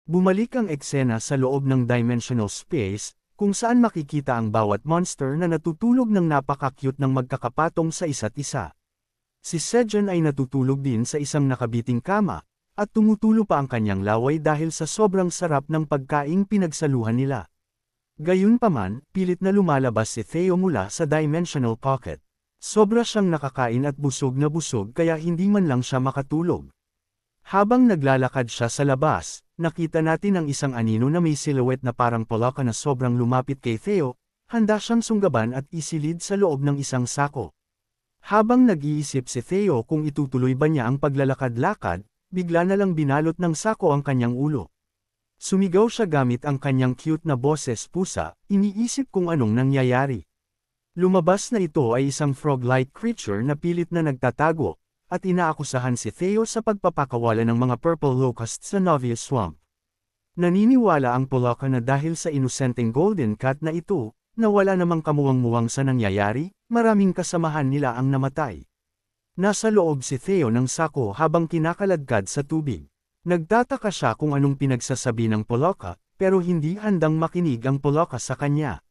Bumalik ang eksena sa loob ng dimensional space, kung saan makikita ang bawat monster na natutulog ng napaka-cute ng magkakapatong sa isa't isa. Si Sejun ay natutulog din sa isang nakabiting kama, at tumutulo pa ang kanyang laway dahil sa sobrang sarap ng pagkaing pinagsaluhan nila. Gayunpaman, pilit na lumalabas si Theo mula sa dimensional pocket. Sobra siyang nakakain at busog na busog kaya hindi man lang siya makatulog. Habang naglalakad siya sa labas, nakita natin ang isang anino na may silhouette na parang Polaka na sobrang lumapit kay Theo, handa siyang sunggaban at isilid sa loob ng isang sako. Habang nag-iisip si Theo kung itutuloy ba niya ang paglalakad-lakad, bigla na lang binalot ng sako ang kanyang ulo. Sumigaw siya gamit ang kanyang cute na boses pusa, iniisip kung anong nangyayari. Lumabas na ito ay isang frog-like creature na pilit na nagtatago, at inaakusahan si Theo sa pagpapakawala ng mga purple locusts sa Novius Swamp. Naniniwala ang Polaka na dahil sa inosenteng golden cat na ito, na wala namang kamuwang-muwang sa nangyayari, maraming kasamahan nila ang namatay. Nasa loob si Theo ng sako habang kinakaladkad sa tubig. Nagtataka siya kung anong pinagsasabi ng Polaka, pero hindi handang makinig ang Polaka sa kanya.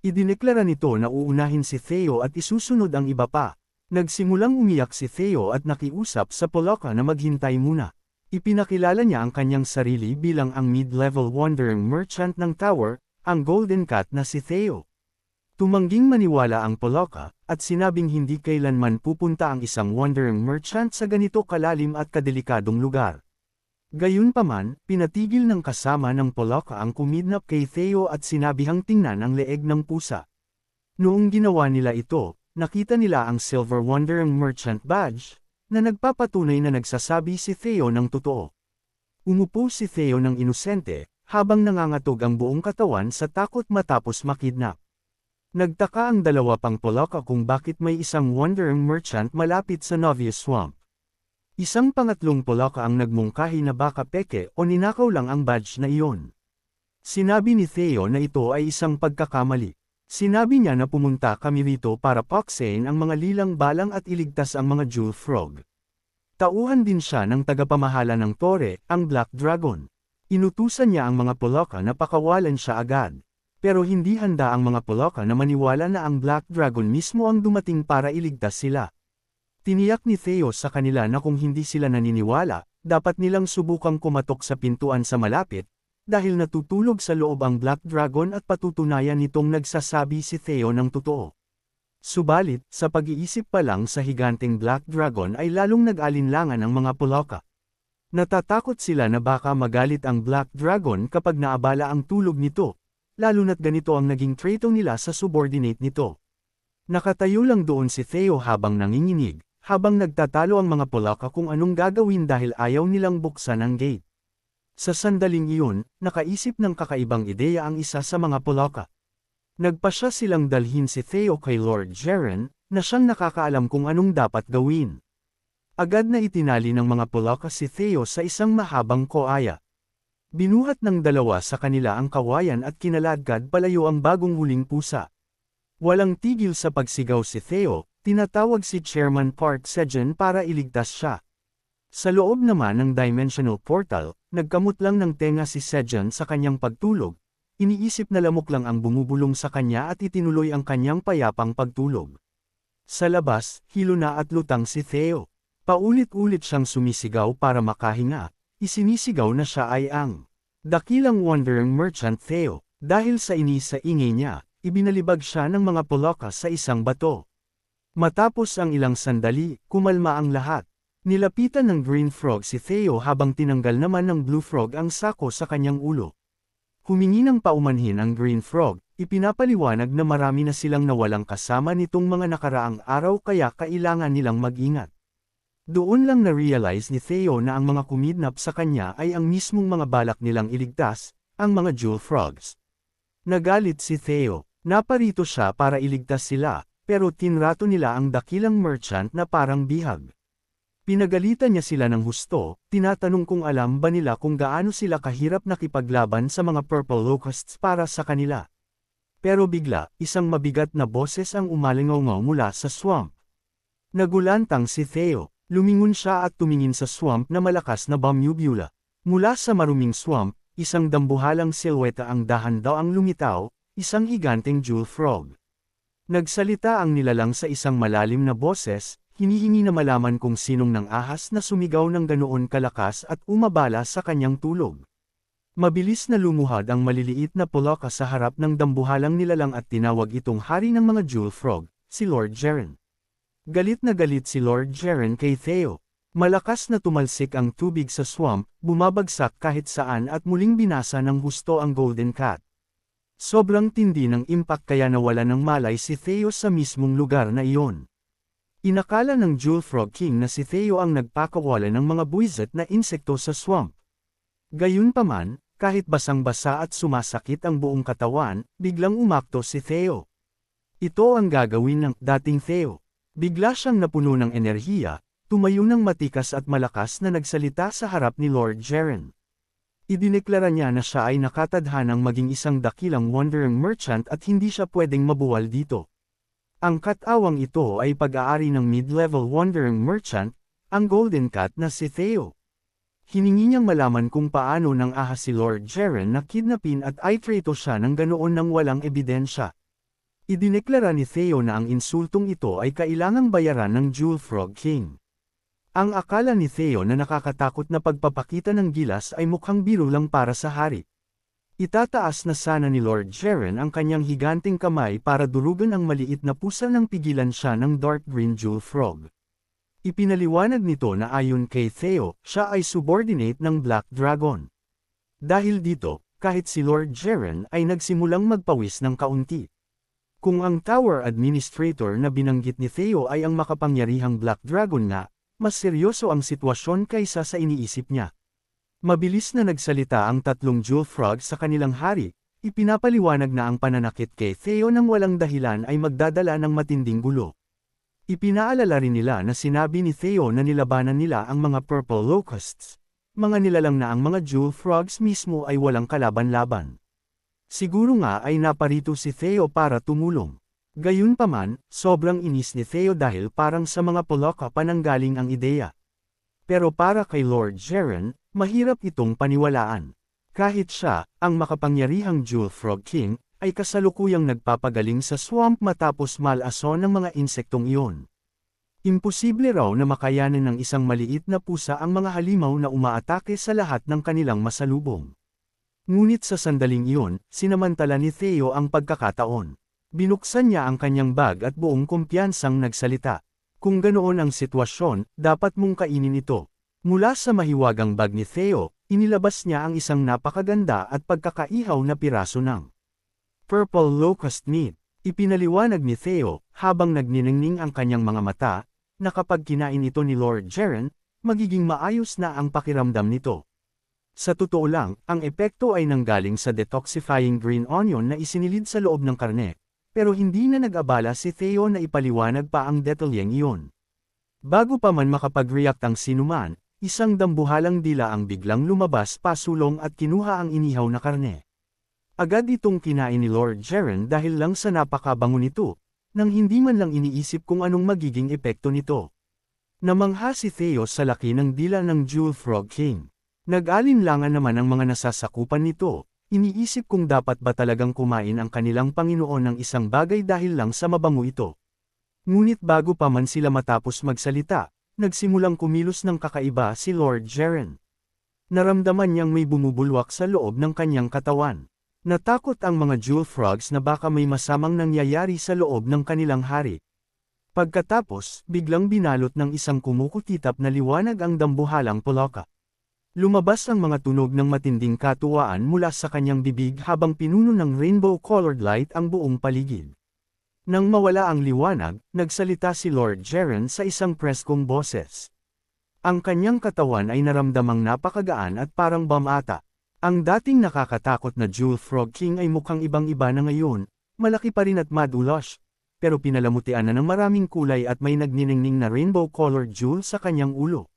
Idineklara nito na uunahin si Theo at isusunod ang iba pa. Nagsimulang umiyak si Theo at nakiusap sa Polaka na maghintay muna. Ipinakilala niya ang kanyang sarili bilang ang mid-level wandering merchant ng tower, ang golden cat na si Theo. Tumangging maniwala ang Polaka, at sinabing hindi kailanman pupunta ang isang wandering merchant sa ganito kalalim at kadelikadong lugar. Gayunpaman, pinatigil ng kasama ng Polaka ang kumidnap kay Theo at sinabihang tingnan ang leeg ng pusa. Noong ginawa nila ito, nakita nila ang Silver Wandering Merchant Badge, na nagpapatunay na nagsasabi si Theo ng totoo. Umupo si Theo ng inosente, habang nangangatog ang buong katawan sa takot matapos makidnap. Nagtaka ang dalawa pang Polaka kung bakit may isang Wandering Merchant malapit sa Novius Swamp. Isang pangatlong Polaka ang nagmungkahi na baka peke o ninakaw lang ang badge na iyon. Sinabi ni Theo na ito ay isang pagkakamali. Sinabi niya na pumunta kami rito para paksain ang mga lilang balang at iligtas ang mga jewel frog. Tauhan din siya ng tagapamahala ng tore, ang Black Dragon. Inutusan niya ang mga Polaka na pakawalan siya agad. Pero hindi handa ang mga Polaka na maniwala na ang Black Dragon mismo ang dumating para iligtas sila. Tiniyak ni Theo sa kanila na kung hindi sila naniniwala, dapat nilang subukang kumatok sa pintuan sa malapit, dahil natutulog sa loob ang Black Dragon at patutunayan nitong nagsasabi si Theo ng totoo. Subalit, sa pag-iisip pa lang sa higanteng Black Dragon ay lalong nag-alinlangan ang mga Polaka. Natatakot sila na baka magalit ang Black Dragon kapag naabala ang tulog nito, lalo na't ganito ang naging trato nila sa subordinate nito. Nakatayo lang doon si Theo habang nanginginig, habang nagtatalo ang mga Polaka kung anong gagawin dahil ayaw nilang buksan ang gate. Sa sandaling iyon, nakaisip ng kakaibang ideya ang isa sa mga Polaka. Nagpasya silang dalhin si Theo kay Lord Jeren, na siyang nakakaalam kung anong dapat gawin. Agad na itinali ng mga Polaka si Theo sa isang mahabang koaya. Binuhat ng dalawa sa kanila ang kawayan at kinaladkad palayo ang bagong huling pusa. Walang tigil sa pagsigaw si Theo, tinatawag si Chairman Park Sejun para iligtas siya. Sa loob naman ng dimensional portal, nagkamot lang ng tenga si Sejun sa kanyang pagtulog, iniisip na lamok lang ang bumubulong sa kanya at itinuloy ang kanyang payapang pagtulog. Sa labas, hilo na at lutang si Theo. Paulit-ulit siyang sumisigaw para makahinga, isinisigaw na siya ay ang dakilang wandering merchant Theo. Dahil sa inis sa ingay niya, ibinalibag siya ng mga Polaka sa isang bato. Matapos ang ilang sandali, kumalma ang lahat. Nilapitan ng Green Frog si Theo habang tinanggal naman ng Blue Frog ang sako sa kanyang ulo. Humingi ng paumanhin ang Green Frog, ipinapaliwanag na marami na silang nawalang kasama nitong mga nakaraang araw kaya kailangan nilang mag-ingat. Doon lang na-realize ni Theo na ang mga kumidnap sa kanya ay ang mismong mga balak nilang iligtas, ang mga Jewel Frogs. Nagalit si Theo, naparito siya para iligtas sila, pero tinrato nila ang dakilang merchant na parang bihag. Pinagalitan niya sila ng husto, tinatanong kung alam ba nila kung gaano sila kahirap nakipaglaban sa mga purple locusts para sa kanila. Pero bigla, isang mabigat na boses ang umalingaw mula sa swamp. Nagulantang si Theo, lumingon siya at tumingin sa swamp na malakas na bomubula. Mula sa maruming swamp, isang dambuhalang silweta ang dahan-daang lumitaw, isang higanteng jewel frog. Nagsalita ang nilalang sa isang malalim na boses, hinihingi na malaman kung sinong nang ahas na sumigaw ng ganoon kalakas at umabala sa kanyang tulog. Mabilis na lumuhad ang maliliit na poloka sa harap ng dambuhalang nilalang at tinawag itong hari ng mga jewel frog, si Lord Jaren. Galit na galit si Lord Jaren kay Theo. Malakas na tumalsik ang tubig sa swamp, bumabagsak kahit saan at muling binasa ng husto ang Golden Cat. Sobrang tindi ng impact kaya nawala ng malay si Theo sa mismong lugar na iyon. Inakala ng Jewel Frog King na si Theo ang nagpakawala ng mga buwisit na insekto sa swamp. Gayunpaman, kahit basang-basa at sumasakit ang buong katawan, biglang umakto si Theo. Ito ang gagawin ng dating Theo. Bigla siyang napuno ng enerhiya, tumayo ng matikas at malakas na nagsalita sa harap ni Lord Jaren. Idineklara niya na siya ay nakatadhanang maging isang dakilang wandering merchant at hindi siya pwedeng mabuwal dito. Ang katawang ito ay pag-aari ng mid-level wandering merchant, ang Golden Cat na si Theo. Hiningi niyang malaman kung paano nang ahas si Lord Jaren na kidnapin at itrito siya ng ganoon nang walang ebidensya. Idineklara ni Theo na ang insultong ito ay kailangang bayaran ng Jewel Frog King. Ang akala ni Theo na nakakatakot na pagpapakita ng gilas ay mukhang biro lang para sa hari. Itataas na sana ni Lord Jaren ang kanyang higanteng kamay para durugan ang maliit na pusa nang pigilan siya ng dark green jewel frog. Ipinaliwanag nito na ayon kay Theo, siya ay subordinate ng Black Dragon. Dahil dito, kahit si Lord Jaren ay nagsimulang magpawis ng kaunti. Kung ang Tower Administrator na binanggit ni Theo ay ang makapangyarihang Black Dragon nga, mas seryoso ang sitwasyon kaysa sa iniisip niya. Mabilis na nagsalita ang tatlong jewel frog sa kanilang hari, ipinapaliwanag na ang pananakit kay Theo nang walang dahilan ay magdadala ng matinding gulo. Ipinaalala rin nila na sinabi ni Theo na nilabanan nila ang mga purple locusts, mga nilalang na ang mga jewel frogs mismo ay walang kalaban-laban. Siguro nga ay naparito si Theo para tumulong. Gayunpaman, sobrang inis ni Theo dahil parang sa mga poloka pa nanggaling ang ideya. Pero para kay Lord Jaren, mahirap itong paniwalaan. Kahit siya, ang makapangyarihang Jewel Frog King, ay kasalukuyang nagpapagaling sa swamp matapos malason ng mga insektong iyon. Imposible raw na makayanan ng isang maliit na pusa ang mga halimaw na umaatake sa lahat ng kanilang masalubong. Ngunit sa sandaling iyon, sinamantala ni Theo ang pagkakataon. Binuksan niya ang kanyang bag at buong kumpiyansang nagsalita. Kung ganoon ang sitwasyon, dapat mong kainin ito. Mula sa mahiwagang bag ni Theo, inilabas niya ang isang napakaganda at pagkakaihaw na piraso ng purple locust meat. Ipinaliwanag ni Theo, habang nagniningning ang kanyang mga mata, na kapag kinain ito ni Lord Jaren, magiging maayos na ang pakiramdam nito. Sa totoo lang, ang epekto ay nanggaling sa detoxifying green onion na isinilid sa loob ng karne. Pero hindi na nag-abala si Theo na ipaliwanag pa ang detalyeng iyon. Bago pa man makapag-react ang sinuman, isang dambuhalang dila ang biglang lumabas pasulong at kinuha ang inihaw na karne. Agad itong kinain ni Lord Jaren dahil lang sa napakabango nito, nang hindi man lang iniisip kung anong magiging epekto nito. Namangha si Theo sa laki ng dila ng Jewel Frog King. Nag-alinlangan naman ang mga nasasakupan nito. Iniisip kung dapat ba talagang kumain ang kanilang Panginoon ng isang bagay dahil lang sa mabango ito. Ngunit bago pa man sila matapos magsalita, nagsimulang kumilos ng kakaiba si Lord Jaren. Naramdaman niyang may bumubulwak sa loob ng kanyang katawan. Natakot ang mga jewel frogs na baka may masamang nangyayari sa loob ng kanilang hari. Pagkatapos, biglang binalot ng isang kumukutitap na liwanag ang dambuhalang poloka. Lumabas ang mga tunog ng matinding katuwaan mula sa kanyang bibig habang pinuno ng rainbow-colored light ang buong paligid. Nang mawala ang liwanag, nagsalita si Lord Jaren sa isang preskong boses. Ang kanyang katawan ay naramdamang napakagaan at parang bamata. Ang dating nakakatakot na Jewel Frog King ay mukhang ibang-iba na ngayon, malaki pa rin at madulas, pero pinalamutian na ng maraming kulay at may nagniningning na rainbow-colored jewel sa kanyang ulo.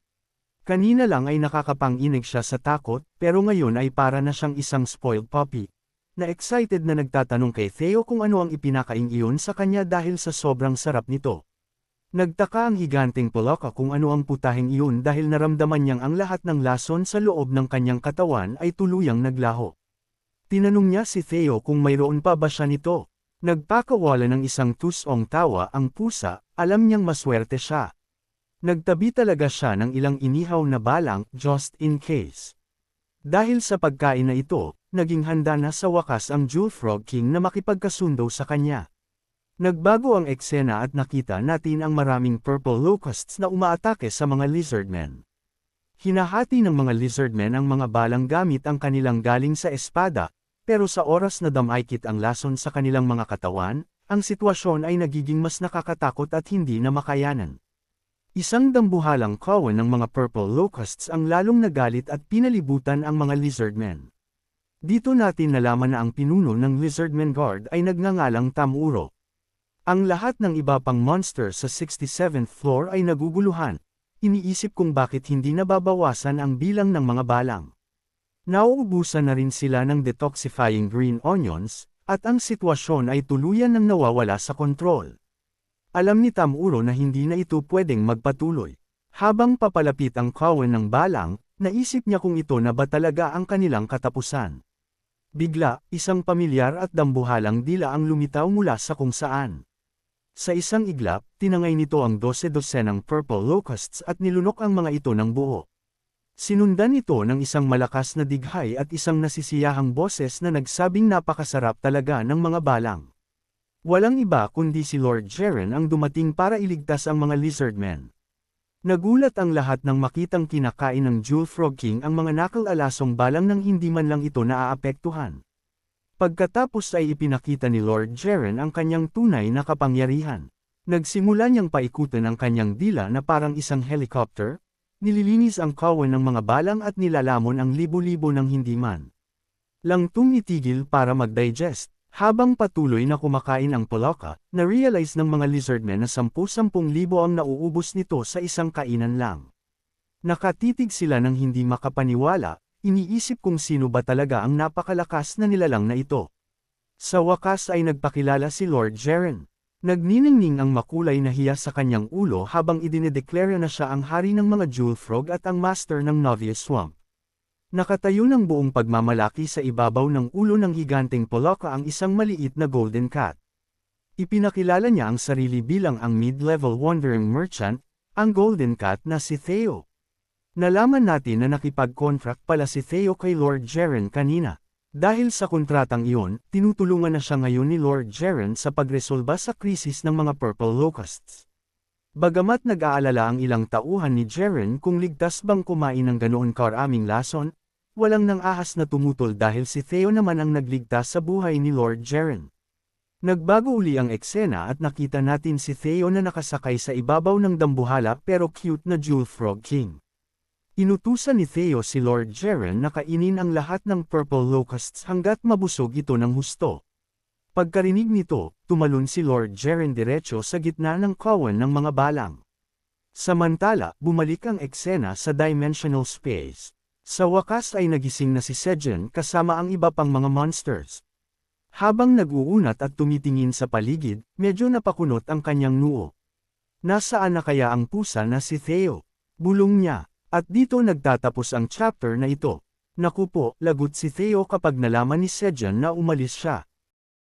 Kanina lang ay nakakapanginig siya sa takot, pero ngayon ay para na siyang isang spoiled puppy. Na excited na nagtatanong kay Theo kung ano ang ipinakain iyon sa kanya dahil sa sobrang sarap nito. Nagtaka ang higanteng Polaka kung ano ang putahing iyon dahil naramdaman niyang ang lahat ng lason sa loob ng kanyang katawan ay tuluyang naglaho. Tinanong niya si Theo kung mayroon pa ba siya nito. Nagpakawala ng isang tusong tawa ang pusa, alam niyang maswerte siya. Nagtabi talaga siya ng ilang inihaw na balang just in case. Dahil sa pagkain na ito, naging handa na sa wakas ang Jewel Frog King na makipagkasundo sa kanya. Nagbago ang eksena at nakita natin ang maraming purple locusts na umaatake sa mga lizardmen. Hinahati ng mga lizardmen ang mga balang gamit ang kanilang galing sa espada, pero sa oras na damaykit ang lason sa kanilang mga katawan, ang sitwasyon ay nagiging mas nakakatakot at hindi na makayanan. Isang dambuhalang kawan ng mga purple locusts ang lalong nagalit at pinalibutan ang mga lizardmen. Dito natin nalaman na ang pinuno ng Lizardmen Guard ay nagngangalang Tamuro. Ang lahat ng iba pang monster sa 67th floor ay naguguluhan, iniisip kung bakit hindi nababawasan ang bilang ng mga balang. Nauubusan na rin sila ng detoxifying green onions, at ang sitwasyon ay tuluyan ng nawawala sa kontrol. Alam ni Tamuro na hindi na ito pwedeng magpatuloy. Habang papalapit ang kawan ng balang, naisip niya kung ito na ba talaga ang kanilang katapusan. Bigla, isang pamilyar at dambuhalang dila ang lumitaw mula sa kung saan. Sa isang iglap, tinangay nito ang 12-dosenang purple locusts at nilunok ang mga ito ng buo. Sinundan ito ng isang malakas na dighay at isang nasisiyahang boses na nagsabing napakasarap talaga ng mga balang. Walang iba kundi si Lord Jeren ang dumating para iligtas ang mga lizardmen. Nagulat ang lahat nang makitang kinakain ng Jewel Frog King ang mga nakal-alasong balang nang hindi man lang ito naaapektuhan. Pagkatapos ay ipinakita ni Lord Jeren ang kanyang tunay na kapangyarihan. Nagsimula niyang paikutan ang kanyang dila na parang isang helicopter, nililinis ang kawan ng mga balang at nilalamon ang libo-libo ng hindi man lang tumitigil para mag-digest. Habang patuloy na kumakain ang Polaka, na-realize ng mga lizardmen na 10,000 ang nauubos nito sa isang kainan lang. Nakatitig sila ng hindi makapaniwala, iniisip kung sino ba talaga ang napakalakas na nilalang na ito. Sa wakas ay nagpakilala si Lord Jeren. Nagniningning ang makulay na hiya sa kanyang ulo habang idinedeklara na siya ang hari ng mga Jewel Frog at ang master ng Novius Swamp. Nakatayo ng buong pagmamalaki sa ibabaw ng ulo ng higanteng Polaka ang isang maliit na golden cat. Ipinakilala niya ang sarili bilang ang mid-level wandering merchant, ang golden cat na si Theo. Nalaman natin na nakipag-contract pala si Theo kay Lord Jeren kanina. Dahil sa kontratang iyon, tinutulungan na siya ngayon ni Lord Jeren sa pagresolba sa krisis ng mga purple locusts. Bagamat nag-aalala ang ilang tauhan ni Jeren kung ligtas bang kumain ng ganoon karaming lason, walang nang ahas na tumutol dahil si Theo naman ang nagligtas sa buhay ni Lord Jeren. Nagbago uli ang eksena at nakita natin si Theo na nakasakay sa ibabaw ng dambuhala pero cute na Jewel Frog King. Inutusan ni Theo si Lord Jeren na kainin ang lahat ng purple locusts hanggat mabusog ito ng husto. Pagkarinig nito, tumalon si Lord Jeren diretso sa gitna ng kawan ng mga balang. Samantala, bumalik ang eksena sa dimensional space. Sa wakas ay nagising na si Sejen kasama ang iba pang mga monsters. Habang nag-uunat at tumitingin sa paligid, medyo napakunot ang kanyang noo. Nasaan na kaya ang pusa na si Theo? Bulong niya. At dito nagtatapos ang chapter na ito. Naku po, lagot si Theo kapag nalaman ni Sejen na umalis siya.